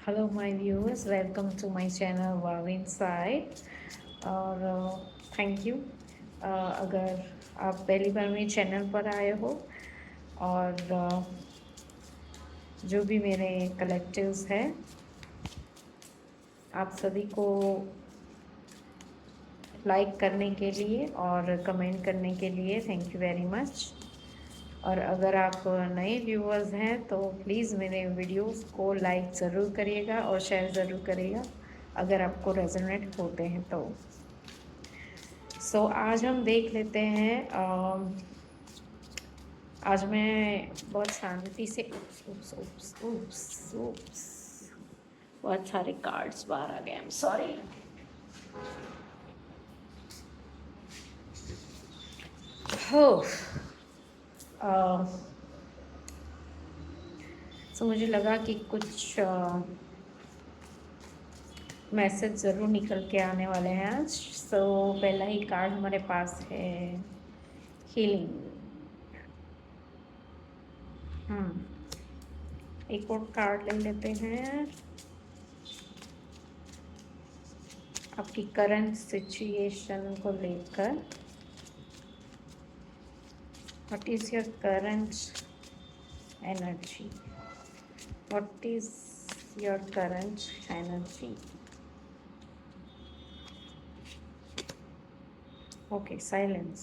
Hello my viewers, welcome to my channel wow inside. और thank you अगर आप पहली बार मेरे चैनल पर आए हो। और जो भी मेरे कलेक्टिव्स हैं, आप सभी को लाइक करने के लिए और कमेंट करने के लिए थैंक यू वेरी मच। और अगर आप नए व्यूअर्स हैं तो प्लीज़ मेरे वीडियोस को लाइक ज़रूर करिएगा और शेयर ज़रूर करिएगा अगर आपको रेजोनेट होते हैं तो। आज हम देख लेते हैं। आज मैं बहुत शांति से उप्स उप्स उप्स उप्स उप्स बहुत सारे कार्ड्स बाहर आ गए। I am sorry. हो मुझे लगा कि कुछ मैसेज ज़रूर निकल के आने वाले हैं आज। पहला ही कार्ड हमारे पास है हीलिंग। एक और कार्ड ले लेते हैं आपकी करंट सिचुएशन को लेकर। What is your current energy? What is your current energy? Okay, silence.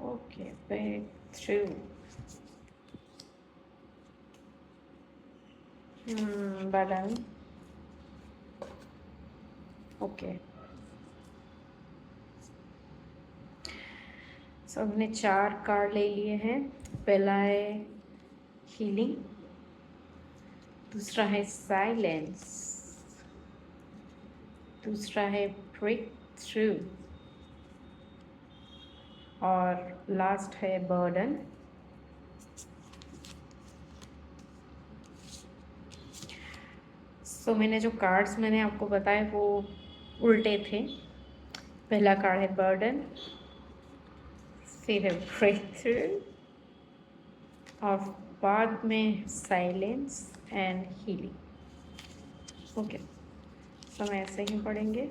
Okay, breakthrough. Button. Okay, हमने 4 कार्ड ले लिए हैं। पहला है हीलिंग, दूसरा है साइलेंस, दूसरा है ब्रेक थ्रू और लास्ट है बर्डन। मैंने जो कार्ड्स मैंने आपको बताए वो उल्टे थे। पहला कार्ड है बर्डन, फिर है ब्रेक थ्रू और बाद में साइलेंस एंड हीलिंग। ओके, हम ऐसे ही पढ़ेंगे।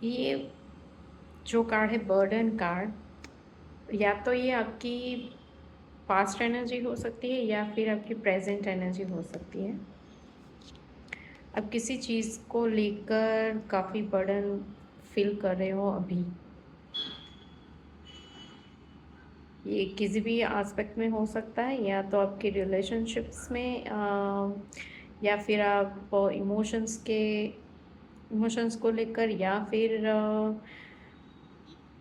ये जो कार्ड है बर्डन कार्ड, या तो ये आपकी पास्ट एनर्जी हो सकती है या फिर आपकी प्रेजेंट एनर्जी हो सकती है। अब किसी चीज़ को लेकर काफ़ी बर्डन फील कर रहे हो अभी। ये किसी भी एस्पेक्ट में हो सकता है, या तो आपके रिलेशनशिप्स में या फिर आप इमोशंस को लेकर, या फिर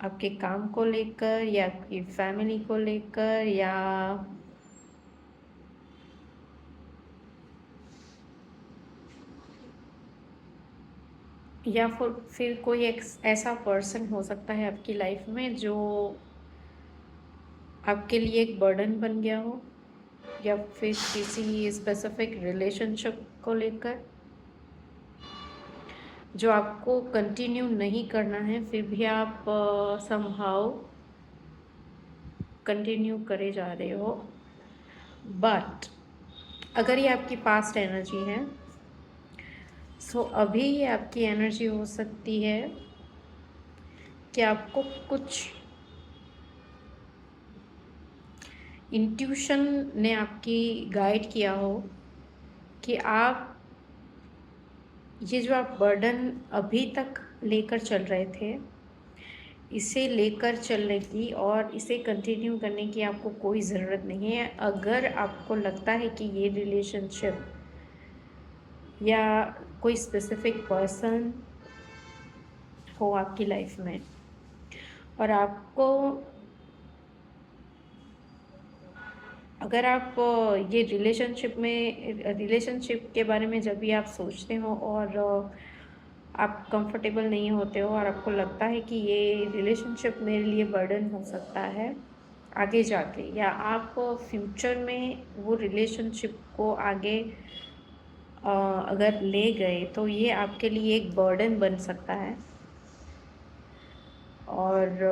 आपके काम को लेकर, या आपकी फैमिली को लेकर, या फिर कोई एक ऐसा पर्सन हो सकता है आपकी लाइफ में जो आपके लिए एक बर्डन बन गया हो, या फिर किसी स्पेसिफिक रिलेशनशिप को लेकर जो आपको कंटिन्यू नहीं करना है, फिर भी आप समहाउ कंटिन्यू करे जा रहे हो। बट अगर ये आपकी पास्ट एनर्जी है, अभी ये आपकी एनर्जी हो सकती है कि आपको कुछ इंट्यूशन ने आपकी गाइड किया हो कि आप ये जो आप बर्डन अभी तक लेकर चल रहे थे, इसे लेकर चलने की और इसे कंटिन्यू करने की आपको कोई ज़रूरत नहीं है। अगर आपको लगता है कि ये रिलेशनशिप या कोई स्पेसिफिक पर्सन हो आपकी लाइफ में और आपको, अगर आप ये रिलेशनशिप के बारे में जब भी आप सोचते हो और आप कंफर्टेबल नहीं होते हो और आपको लगता है कि ये रिलेशनशिप मेरे लिए बर्डन हो सकता है आगे जाके, या आप फ्यूचर में वो रिलेशनशिप को आगे अगर ले गए तो ये आपके लिए एक बर्डन बन सकता है। और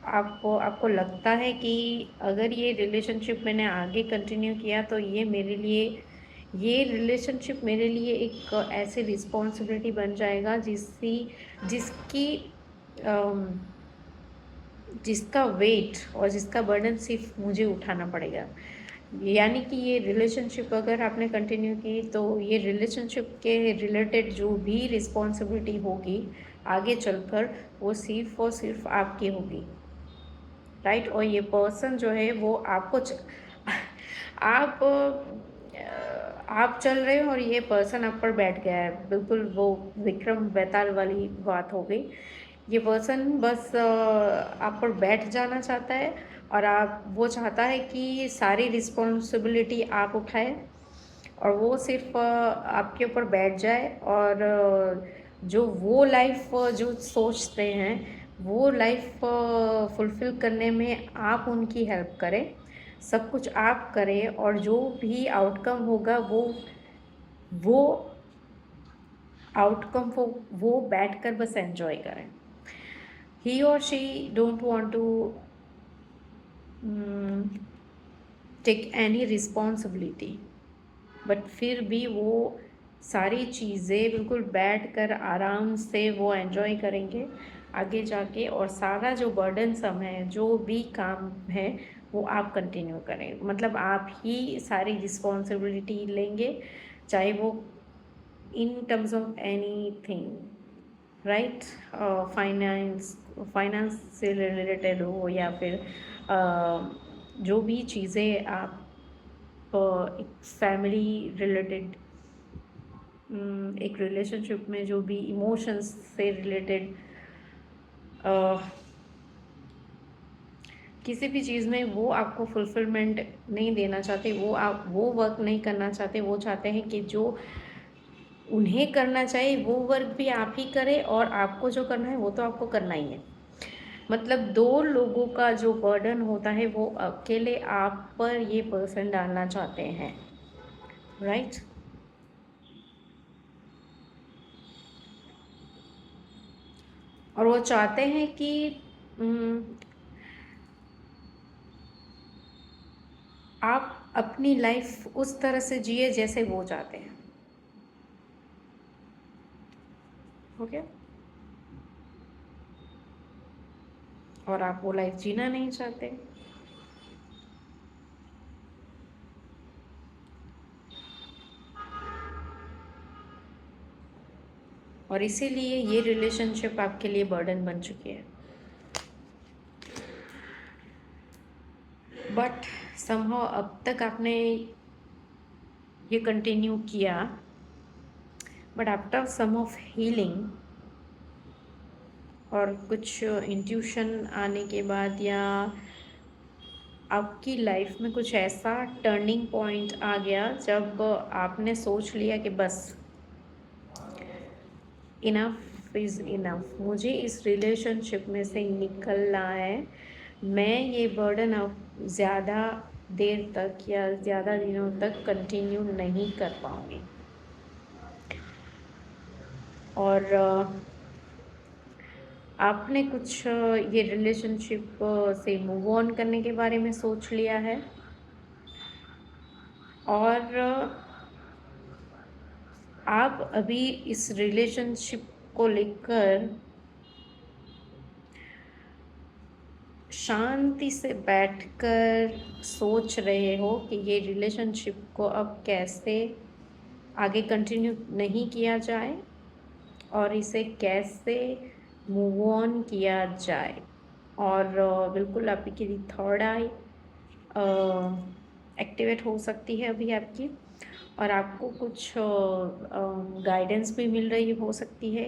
आपको आपको लगता है कि अगर ये रिलेशनशिप मैंने आगे कंटिन्यू किया तो ये रिलेशनशिप मेरे लिए एक ऐसी रिस्पॉन्सिबिलिटी बन जाएगा जिसकी अम, जिसका वेट और जिसका बर्डन सिर्फ मुझे उठाना पड़ेगा। यानी कि ये रिलेशनशिप अगर आपने कंटिन्यू की तो ये रिलेशनशिप के रिलेटेड जो भी रिस्पॉन्सिबिलिटी होगी आगे चलकर वो सिर्फ और सिर्फ आपकी होगी, राइट। और ये पर्सन जो है वो आप आप चल रहे हो और ये पर्सन आप पर बैठ गया है, बिल्कुल वो विक्रम बेताल वाली बात हो गई। ये पर्सन बस आप पर बैठ जाना चाहता है और वो चाहता है कि सारी रिस्पॉन्सिबिलिटी आप उठाए और वो सिर्फ आपके ऊपर बैठ जाए। और जो वो लाइफ जो सोचते हैं वो लाइफ फुलफ़िल करने में आप उनकी हेल्प करें, सब कुछ आप करें और जो भी आउटकम होगा वो आउटकम वो बैठकर बस एंजॉय करें। ही और she don't want to take any responsibility, but फिर भी वो सारी चीज़ें बिल्कुल बैठकर आराम से वो एंजॉय करेंगे आगे जाके। और सारा जो बर्डन सम है, जो भी काम है, वो आप कंटिन्यू करें, मतलब आप ही सारी रिस्पॉन्सिबिलिटी लेंगे, चाहे वो in terms of any thing, right. Finance से रिलेटेड हो या फिर जो भी चीज़ें आप एक फैमिली रिलेटेड, एक रिलेशनशिप में जो भी इमोशंस से रिलेटेड किसी भी चीज़ में वो आपको फुलफिलमेंट नहीं देना चाहते, वो वर्क नहीं करना चाहते। वो चाहते हैं कि जो उन्हें करना चाहिए वो वर्क भी आप ही करें और आपको जो करना है वो तो आपको करना ही है। मतलब दो लोगों का जो बर्डन होता है वो अकेले आप पर ये पर्सन डालना चाहते हैं, राइट। और वो चाहते हैं कि आप अपनी लाइफ उस तरह से जिए जैसे वो चाहते हैं, ओके। और आप वो लाइफ जीना नहीं चाहते। और इसीलिए ये रिलेशनशिप आपके लिए बर्डन बन चुकी है। बट समहाउ अब तक आपने ये कंटिन्यू किया, but after some of healing और कुछ इंट्यूशन आने के बाद या आपकी लाइफ में कुछ ऐसा टर्निंग पॉइंट आ गया जब आपने सोच लिया कि बस इनफ इज़ इनफ, मुझे इस रिलेशनशिप में से निकलना है। मैं ये बर्डन अब ज़्यादा देर तक या ज़्यादा दिनों तक कंटिन्यू नहीं कर पाऊँगी। और आपने कुछ ये रिलेशनशिप से मूव ऑन करने के बारे में सोच लिया है। और आप अभी इस रिलेशनशिप को लेकर शांति से बैठकर सोच रहे हो कि ये रिलेशनशिप को अब कैसे आगे कंटिन्यू नहीं किया जाए और इसे कैसे मूव ऑन किया जाए। और बिल्कुल आपकी थर्ड आई एक्टिवेट हो सकती है अभी आपकी, और आपको कुछ गाइडेंस भी मिल रही हो सकती है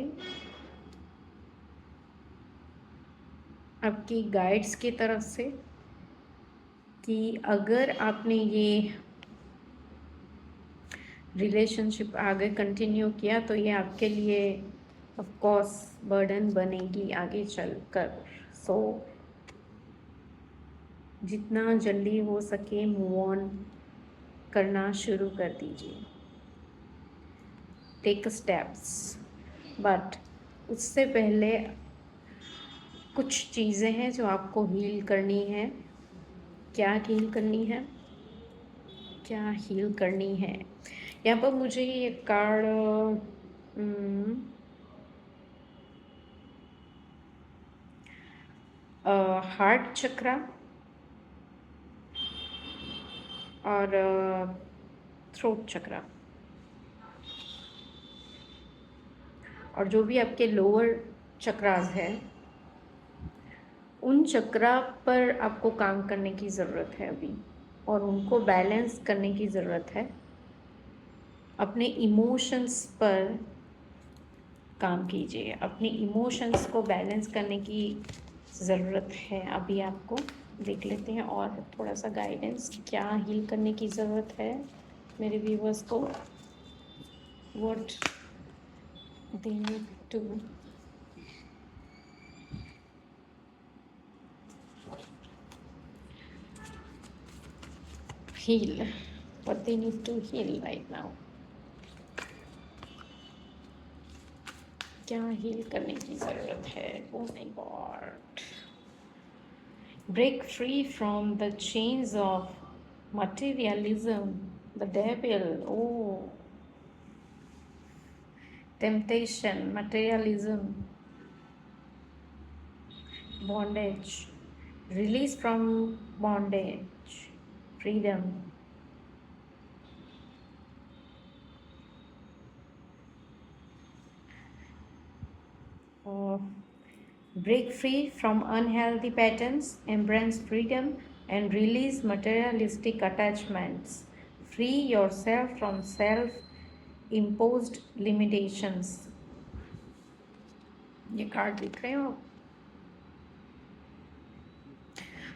आपकी गाइड्स की तरफ से कि अगर आपने ये रिलेशनशिप आगे कंटिन्यू किया तो ये आपके लिए ऑफ कोर्स बर्डन बनेगी आगे चलकर। सो जितना जल्दी हो सके मूव ऑन करना शुरू कर दीजिए। टेक स्टेप्स, बट उससे पहले कुछ चीज़ें हैं जो आपको हील करनी है। क्या हील करनी है? क्या हील करनी है? यहाँ पर मुझे ये कार्ड हार्ट चक्रा और थ्रोट चक्रा, और जो भी आपके लोअर चक्रास है उन चक्रा पर आपको काम करने की ज़रूरत है अभी, और उनको बैलेंस करने की ज़रूरत है। अपने इमोशंस पर काम कीजिए, अपने इमोशंस को बैलेंस करने की ज़रूरत है अभी आपको। देख लेते हैं और थोड़ा सा गाइडेंस, क्या हील करने की ज़रूरत है मेरे व्यूवर्स को, what they need to heal, what they need to heal right now। क्या हील करने की ज़रूरत है? Oh my God, break free from the chains of materialism, the devil, oh, temptation, materialism, bondage, release from bondage, freedom, break free from unhealthy patterns, embrace freedom, and release materialistic attachments. Free yourself from self imposed limitations। ये card दिख रहे हो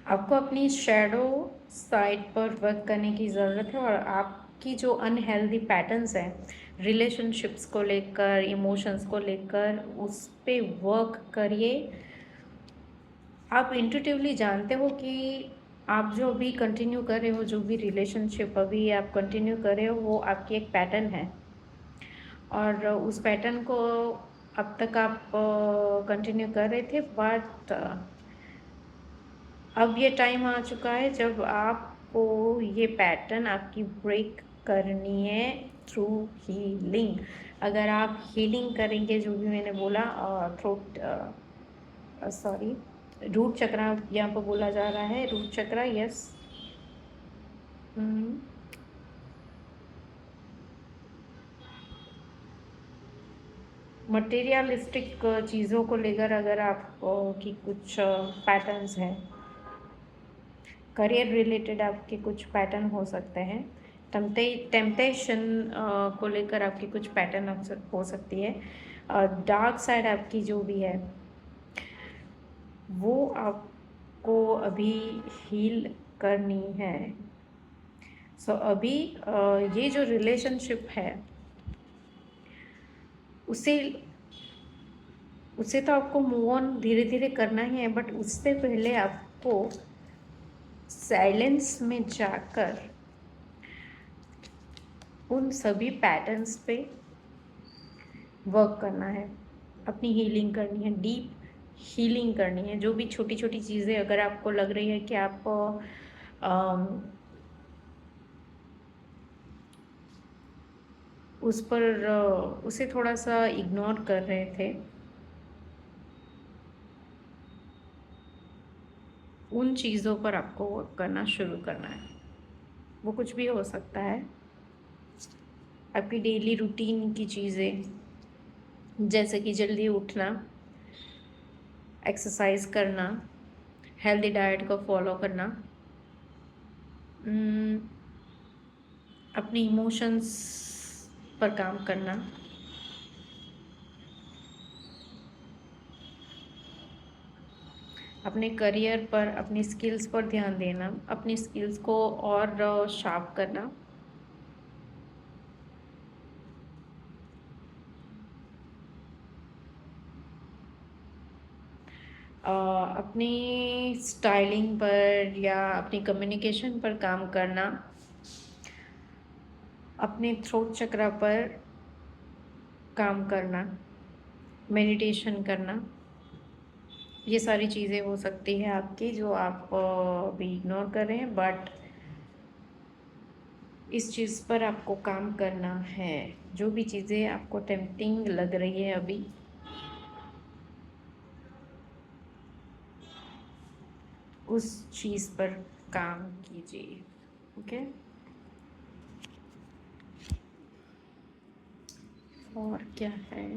आपको अपनी shadow side पर work करने की ज़रूरत है, और आपकी जो अनहेल्दी पैटर्न्स हैं रिलेशनशिप्स को लेकर, इमोशंस को लेकर, उस पे वर्क करिए। आप इंट्यूटिवली जानते हो कि आप जो भी कंटिन्यू कर रहे हो, जो भी रिलेशनशिप अभी आप कंटिन्यू कर रहे हो, वो आपकी एक पैटर्न है, और उस पैटर्न को अब तक आप कंटिन्यू कर रहे थे, बट अब ये टाइम आ चुका है जब आपको ये पैटर्न आपकी ब्रेक करनी है थ्रू हीलिंग। अगर आप हीलिंग करेंगे, जो भी मैंने बोला, थ्रोट सॉरी रूट चक्रा यहाँ पर बोला जा रहा है, रूट चक्रा, यस। मटेरियलिस्टिक चीज़ों को लेकर अगर आप की कुछ पैटर्न्स हैं, करियर रिलेटेड आपके कुछ पैटर्न हो सकते हैं, टेम्पटेशन को लेकर आपकी कुछ पैटर्न हो सकती है, डार्क साइड आपकी जो भी है वो आपको अभी हील करनी है। सो अभी ये जो रिलेशनशिप है उसे तो आपको मूव ऑन धीरे धीरे करना ही है, बट उससे पहले आपको साइलेंस में जाकर उन सभी पैटर्न्स पे वर्क करना है, अपनी हीलिंग करनी है, डीप हीलिंग करनी है। जो भी छोटी छोटी चीज़ें अगर आपको लग रही है कि आप उस पर उसे थोड़ा सा इग्नोर कर रहे थे, उन चीज़ों पर आपको वर्क करना शुरू करना है। वो कुछ भी हो सकता है, आपकी डेली रूटीन की चीज़ें, जैसे कि जल्दी उठना, एक्सरसाइज करना, हेल्दी डाइट को फॉलो करना, अपने इमोशंस पर काम करना, अपने करियर पर, अपनी स्किल्स पर ध्यान देना, अपनी स्किल्स को और शार्प करना, अपनी स्टाइलिंग पर या अपनी कम्युनिकेशन पर काम करना, अपने थ्रोट चक्रा पर काम करना, मेडिटेशन करना, ये सारी चीज़ें हो सकती है आपकी जो आप अभी इग्नोर कर रहे हैं, बट इस चीज़ पर आपको काम करना है। जो भी चीज़ें आपको टेम्पटिंग लग रही है अभी, उस चीज़ पर काम कीजिए। ओके, और क्या है?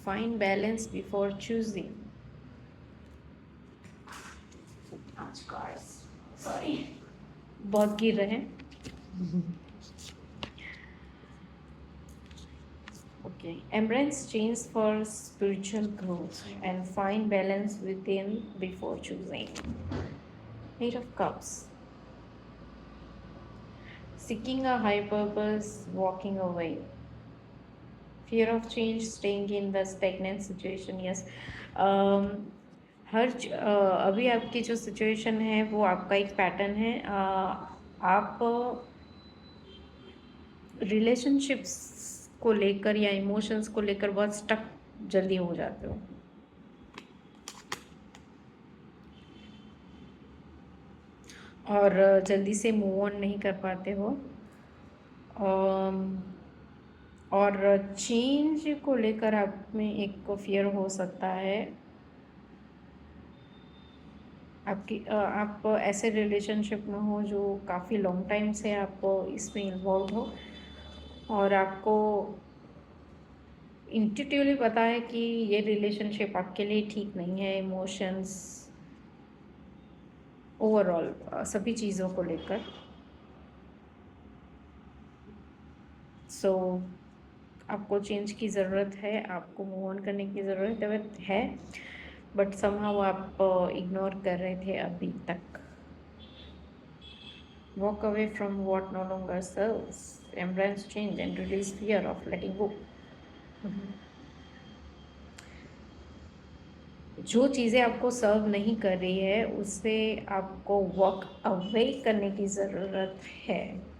Find balance before choosing. Sorry, बहुत गिर रहे हैं। Okay, embrace change for spiritual growth and find balance within before choosing. Eight of Cups. Seeking a high purpose, walking away. Fear of change, staying in the stagnant situation. Yes. अभी आपकी जो situation है वो आपका एक pattern है। आप relationships को लेकर या इमोशंस को लेकर बहुत स्टक जल्दी हो जाते हो, और जल्दी से मूव ऑन नहीं कर पाते हो। और चेंज को लेकर आप में एक फियर हो सकता है। आप ऐसे रिलेशनशिप में हो जो काफ़ी लॉन्ग टाइम से आप इसमें इन्वॉल्व हो, और आपको इंट्यूटिवली पता है कि ये रिलेशनशिप आपके लिए ठीक नहीं है, इमोशंस, ओवरऑल सभी चीज़ों को लेकर। सो आपको चेंज की ज़रूरत है, आपको मूव ऑन करने की ज़रूरत है, बट समहाउ आप इग्नोर कर रहे थे अभी तक। Walk away from what no longer serves, embrace change and release fear of letting go. जो चीज़ें आपको सर्व नहीं कर रही है उससे आपको वॉक अवे करने की ज़रूरत है।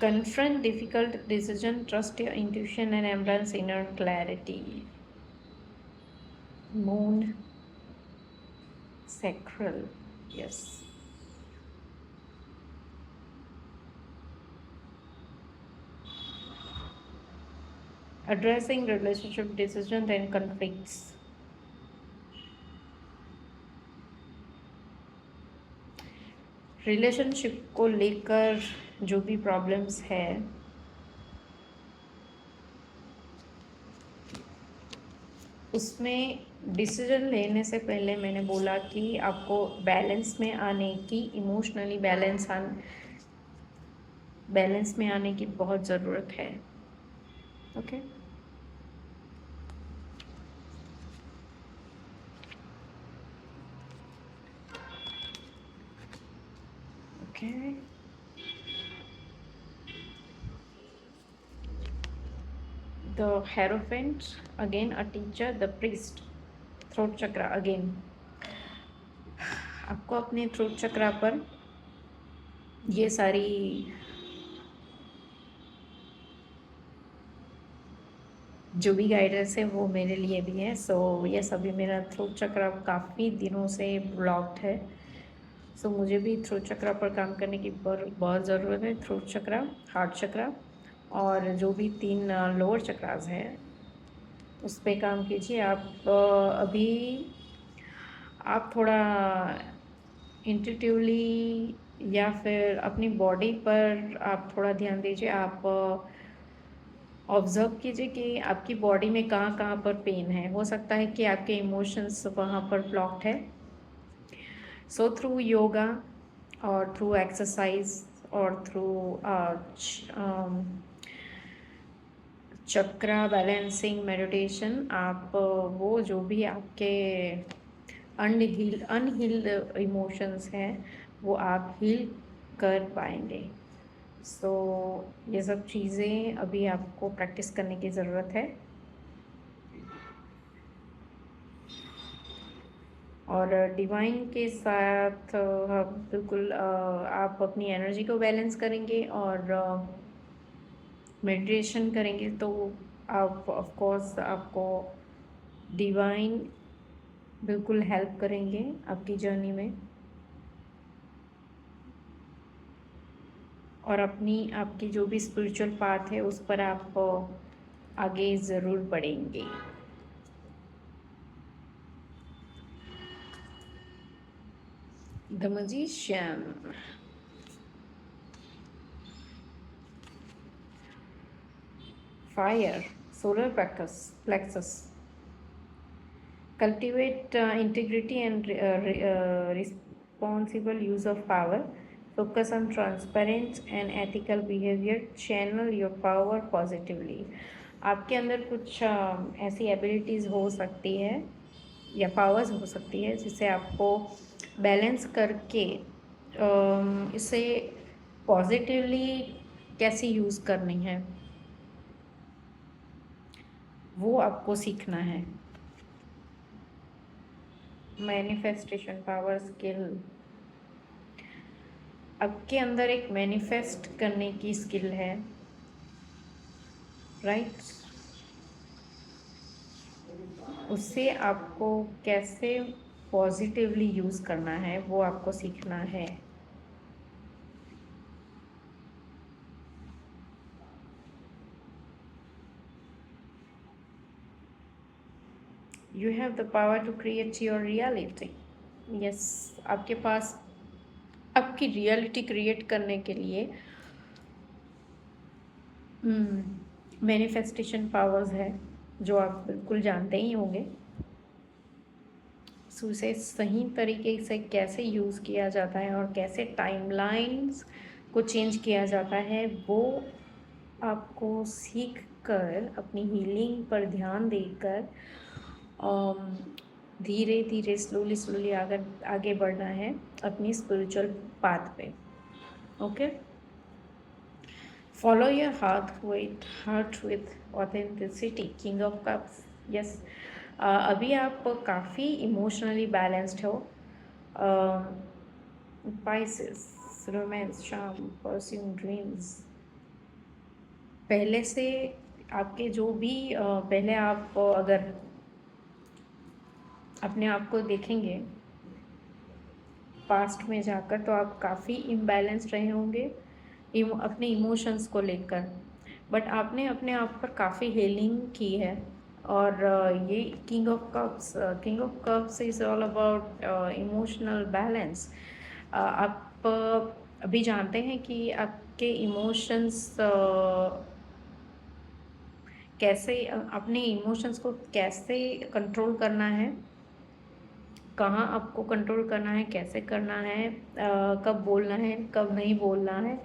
Confront difficult decision, trust your intuition and embrace inner clarity. Moon, sacral, yes. Addressing relationship decisions and conflicts. Relationship को लेकर जो भी प्रॉब्लम्स है उसमें डिसीजन लेने से पहले मैंने बोला कि आपको बैलेंस में आने की, इमोशनली बैलेंस में आने की बहुत ज़रूरत है। Okay, okay. The Hierophant, again a teacher, the priest, throat chakra again. आपको अपने थ्रोट चक्रा पर ये सारी जो भी गाइडेंस है वो मेरे लिए भी है। सो ये सभी, मेरा थ्रोट चक्रा काफ़ी दिनों से ब्लॉक्ड है। सो मुझे भी थ्रोट चक्रा पर काम करने की बहुत ज़रूरत है। थ्रोट चक्रा, हार्ट चक्रा, और जो भी 3 लोअर चक्रास हैं उस पर काम कीजिए। अभी आप थोड़ा इंट्यूटिवली या फिर अपनी बॉडी पर आप थोड़ा ध्यान दीजिए। आप ऑब्ज़र्व कीजिए कि आपकी बॉडी में कहाँ कहाँ पर पेन है। हो सकता है कि आपके इमोशंस वहाँ पर ब्लॉक्ड है। सो थ्रू योगा और थ्रू एक्सरसाइज और थ्रू चक्रा बैलेंसिंग मेडिटेशन, आप वो जो भी आपके अनहील्ड इमोशंस हैं वो आप हील कर पाएंगे। सो ये सब चीज़ें अभी आपको प्रैक्टिस करने की ज़रूरत है। और डिवाइन के साथ बिल्कुल आप अपनी एनर्जी को बैलेंस करेंगे, और मेडिटेशन करेंगे तो आप ऑफ कोर्स आपको डिवाइन बिल्कुल हेल्प करेंगे आपकी जर्नी में, और अपनी आपकी जो भी स्पिरिचुअल पाथ है उस पर आप आगे ज़रूर बढ़ेंगे। The magician, fire, solar plexus, cultivate integrity and responsible use of power, focus on transparent and ethical behavior, channel your power positively। आपके अंदर कुछ ऐसी एबिलिटीज़ हो सकती है या पावर्स हो सकती है जिसे आपको बैलेंस करके इसे पॉजिटिवली कैसे यूज़ करनी है वो आपको सीखना है। मैनिफेस्टेशन पावर स्किल, आपके अंदर एक मैनिफेस्ट करने की स्किल है, राइट? उससे आपको कैसे पॉजिटिवली यूज़ करना है वो आपको सीखना है। You have the power to create your reality. Yes, आपके पास आपकी रियलिटी क्रिएट करने के लिए मैनिफेस्टेशन पावर्स है जो आप बिल्कुल जानते ही होंगे। सो उसे सही तरीके से कैसे यूज़ किया जाता है और कैसे टाइमलाइंस को चेंज किया जाता है वो आपको सीख कर अपनी हीलिंग पर ध्यान देकर धीरे धीरे स्लोली आगे बढ़ना है अपनी स्पिरिचुअल पाथ पे। Okay, follow your heart with authenticity, king of cups. Yes, अभी आप काफ़ी इमोशनली बैलेंस्ड हो। पाइसेस, रोमांस, चार्म, परस्यूम, ड्रीम्स, पहले से आपके जो भी पहले आप अगर अपने आप को देखेंगे पास्ट में जाकर तो आप काफ़ी इम्बैलेंस रहे होंगे अपने इमोशंस को लेकर, बट आपने अपने आप पर काफ़ी हीलिंग की है। और ये king of cups is all about emotional balance. आप अभी जानते हैं कि आपके इमोशंस कैसे अपने इमोशंस को कैसे कंट्रोल करना है, कहाँ आपको कंट्रोल करना है, कैसे करना है, कब बोलना है, कब नहीं बोलना है।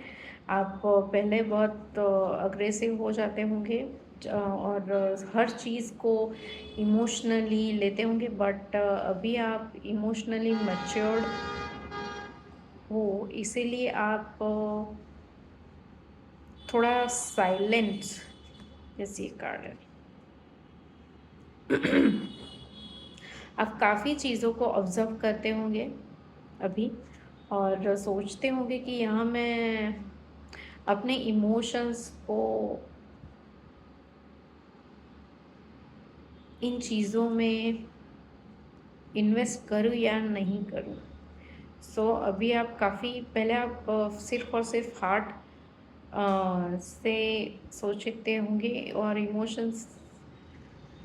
आप पहले बहुत अग्रेसिव हो जाते होंगे और हर चीज़ को इमोशनली लेते होंगे, बट अभी आप इमोशनली मैच्योर्ड हो, इसीलिए आप थोड़ा साइलेंट, जैसे कार्ड है। आप काफ़ी चीज़ों को ऑब्ज़र्व करते होंगे अभी और सोचते होंगे कि यहाँ मैं अपने इमोशंस को इन चीज़ों में इन्वेस्ट करूँ या नहीं करूँ। सो अभी आप काफ़ी पहले आप सिर्फ और सिर्फ हार्ट से सोचते होंगे और इमोशंस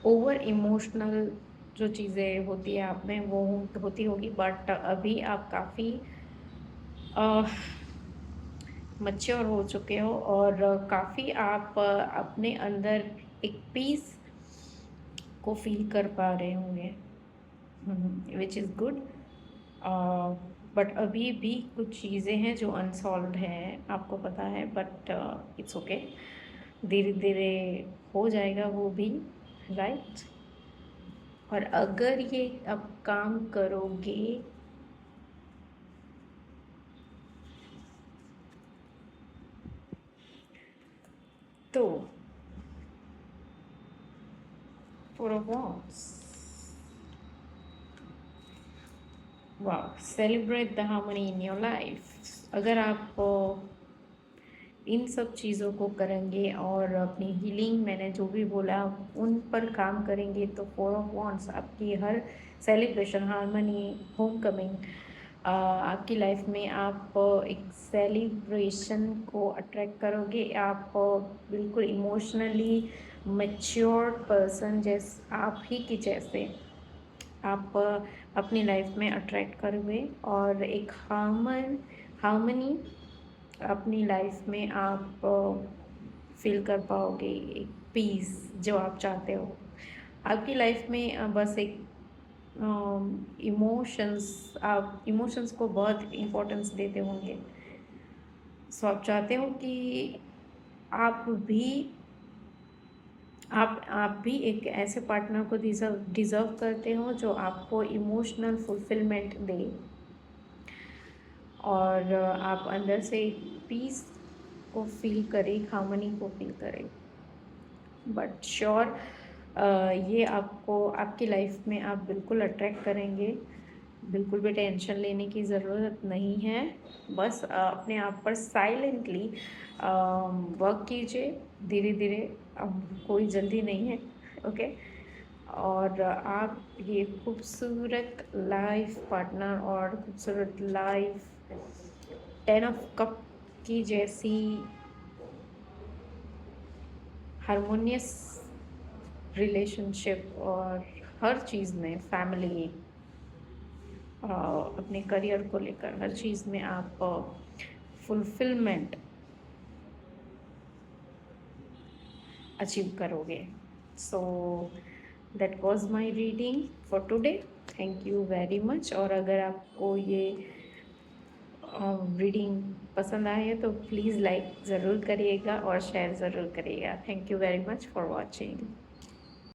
ओवर इमोशनल जो चीज़ें होती है आप में वो होती होगी, बट अभी आप काफ़ी मैच्योर हो चुके हो और काफ़ी आप अपने अंदर एक पीस को फील कर पा रहे होंगे, विच इज़ गुड। बट अभी भी कुछ चीज़ें हैं जो अनसॉल्व्ड हैं, आपको पता है, बट इट्स ओके, धीरे धीरे हो जाएगा वो भी, राइट? और अगर ये आप काम करोगे तो फोर ऑफ वॉन्ड्स, वाह, celebrate the harmony in your life. अगर आप इन सब चीज़ों को करेंगे और अपनी हीलिंग मैंने जो भी बोला उन पर काम करेंगे तो 4 ऑफ वांड्स आपकी हर सेलिब्रेशन, हार्मनी, होम कमिंग, आपकी लाइफ में आप एक सेलिब्रेशन को अट्रैक्ट करोगे। आप बिल्कुल इमोशनली मैच्योर पर्सन जैसे आप ही की जैसे आप अपनी लाइफ में अट्रैक्ट करोगे और एक हार्मनी अपनी लाइफ में आप फील कर पाओगे, एक पीस जो आप चाहते हो आपकी लाइफ में। बस एक इमोशंस, आप इमोशंस को बहुत इम्पोर्टेंस देते होंगे। सो आप चाहते हो कि आप भी आप भी एक ऐसे पार्टनर को डिज़र्व करते हो जो आपको इमोशनल फुलफिलमेंट दे और आप अंदर से पीस को फील करें, हार्मनी को फील करें। बट श्योर ये आपको आपकी लाइफ में आप बिल्कुल अट्रैक्ट करेंगे। बिल्कुल भी टेंशन लेने की ज़रूरत नहीं है। बस अपने आप पर साइलेंटली वर्क कीजिए, धीरे धीरे। कोई जल्दी नहीं है, ओके। और आप ये खूबसूरत लाइफ पार्टनर और खूबसूरत लाइफ 10 ऑफ कप की जैसी हारमोनियस रिलेशनशिप और हर चीज़ में, फैमिली, अपने करियर को लेकर हर चीज़ में आप फुलफिलमेंट अचीव करोगे। So that was my reading for today. Thank you very much. और अगर आपको ये रीडिंग पसंद आए तो प्लीज़ लाइक ज़रूर करिएगा और शेयर ज़रूर करिएगा। Thank you very much for watching.